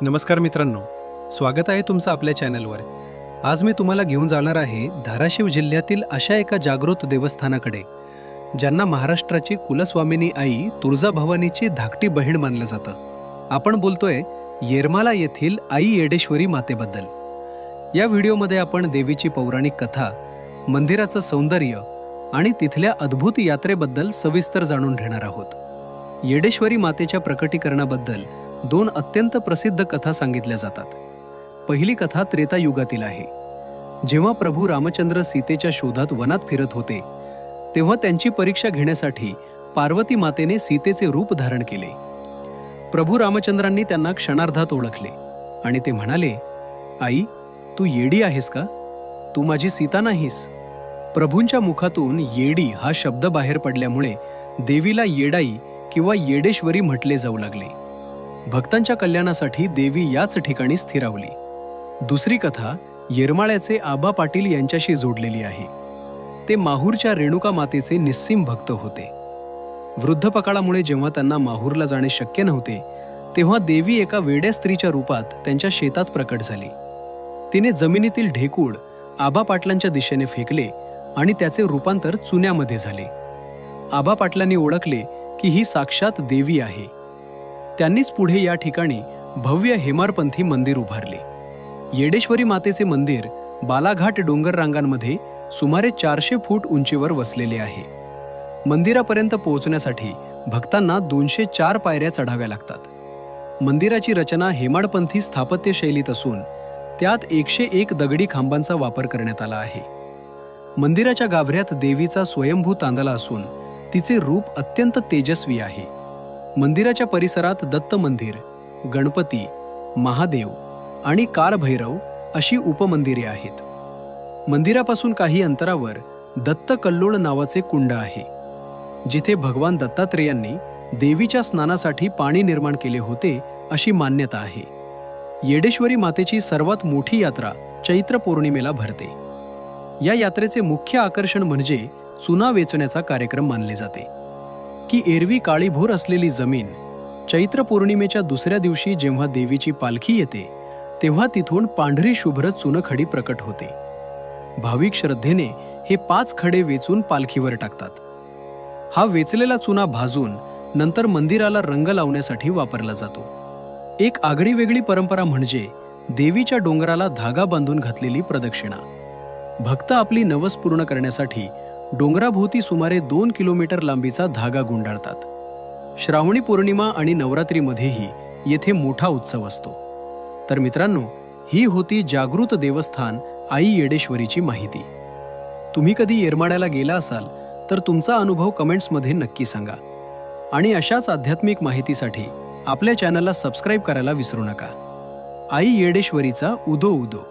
नमस्कार मित्रांनो, स्वागत आहे तुमचं आपल्या चॅनलवर. आज मी तुम्हाला घेऊन जाणार आहे धाराशिव जिल्ह्यातील अशा एका जागृत देवस्थानाकडे, ज्यांना महाराष्ट्राची कुलस्वामिनी आई तुळजाभवानीची धाकटी बहीण मानलं जातं. आपण बोलतोय येरमाळा येथील आई येडेश्वरी मातेबद्दल. या व्हिडिओमध्ये आपण देवीची पौराणिक कथा, मंदिराचं सौंदर्य आणि तिथल्या अद्भुत यात्रेबद्दल सविस्तर जाणून घेणार आहोत. येडेश्वरी मातेच्या प्रकटीकरणाबद्दल दोन अत्यंत प्रसिद्ध कथा सांगितल्या जातात. पहिली कथा त्रेतायुगातील आहे. जेव्हा प्रभू रामचंद्र सीतेच्या शोधात वनात फिरत होते, तेव्हा त्यांची परीक्षा घेण्यासाठी पार्वती मातेने सीतेचे रूप धारण केले. प्रभू रामचंद्रांनी त्यांना क्षणार्धात ओळखले आणि ते म्हणाले, आई, तू येडी आहेस का? तू माझी सीता नाहीस. प्रभूंच्या मुखातून येडी हा शब्द बाहेर पडल्यामुळे देवीला येडाई किंवा येडेश्वरी म्हटले जाऊ लागले. भक्तांच्या कल्याणासाठी देवी याच ठिकाणी स्थिरावली. दुसरी कथा येरमाळ्याचे आबा पाटील यांच्याशी जोडलेली आहे. ते माहूरच्या रेणुका मातेचे निस्सीम भक्त होते. वृद्धपकाळामुळे जेव्हा त्यांना माहूरला जाणे शक्य नव्हते, तेव्हा देवी एका वेड्या स्त्रीच्या रूपात त्यांच्या शेतात प्रकट झाली. तिने जमिनीतील ढेकूळ आबा पाटलांच्या दिशेने फेकले आणि त्याचे रूपांतर चुन्यामध्ये झाले. आबा पाटलांनी ओळखले की ही साक्षात देवी आहे. त्यांनीच पुढे या ठिकाणी भव्य हेमारपंथी मंदिर उभारले. येडेश्वरी मातेचे मंदिर बालाघाट डोंगर रांगांमध्ये सुमारे 400 फूट उंचीवर वसलेले आहे. मंदिरापर्यंत पोहोचण्यासाठी भक्तांना 204 पायऱ्या चढाव्या लागतात. मंदिराची रचना हेमाडपंथी स्थापत्य शैलीत असून त्यात 101 दगडी खांबांचा वापर करण्यात आला आहे. मंदिराच्या गाभाऱ्यात देवीचा स्वयंभू तांदला असून तिचे रूप अत्यंत तेजस्वी आहे. मंदिराच्या परिसरात दत्त मंदिर, गणपती, महादेव आणि कालभैरव अशी उपमंदिरे आहेत. मंदिरापासून काही अंतरावर दत्त कल्लोळ नावाचे कुंड आहे, जिथे भगवान दत्तात्रेयांनी देवीच्या स्नानासाठी पाणी निर्माण केले होते अशी मान्यता आहे. येडेश्वरी मातेची सर्वात मोठी यात्रा चैत्र पौर्णिमेला भरते. या यात्रेचे मुख्य आकर्षण म्हणजे चुना वेचण्याचा कार्यक्रम मानले जाते की एरवी काळीभोर असलेली जमीन चैत्र पौर्णिमेच्या दुसऱ्या दिवशी जेव्हा देवीची पालखी येते, तेव्हा तिथून पांढरी शुभ्र चुनखडी प्रकट होते. भाविक श्रद्धेने हे 5 खडे वेचून पालखीवर टाकतात. हा वेचलेला चुना भाजून नंतर मंदिराला रंग लावण्यासाठी वापरला जातो. एक आगळीवेगळी परंपरा म्हणजे देवीच्या डोंगराला धागा बांधून घातलेली प्रदक्षिणा. भक्त आपली नवस पूर्ण करण्यासाठी डोंगराभोवती सुमारे 2 किलोमीटर लांबीचा धागा गुंडाळतात. श्रावणी पौर्णिमा आणि नवरात्रीमध्येही येथे मोठा उत्सव असतो. तर मित्रांनो, ही होती जागृत देवस्थान आई येडेश्वरीची माहिती. तुम्ही कधी येरमाळ्याला गेला असाल तर तुमचा अनुभव कमेंट्समध्ये नक्की सांगा. आणि अशाच आध्यात्मिक माहितीसाठी आपल्या चॅनलला सबस्क्राईब करायला विसरू नका. आई येडेश्वरीचा उदो उदो.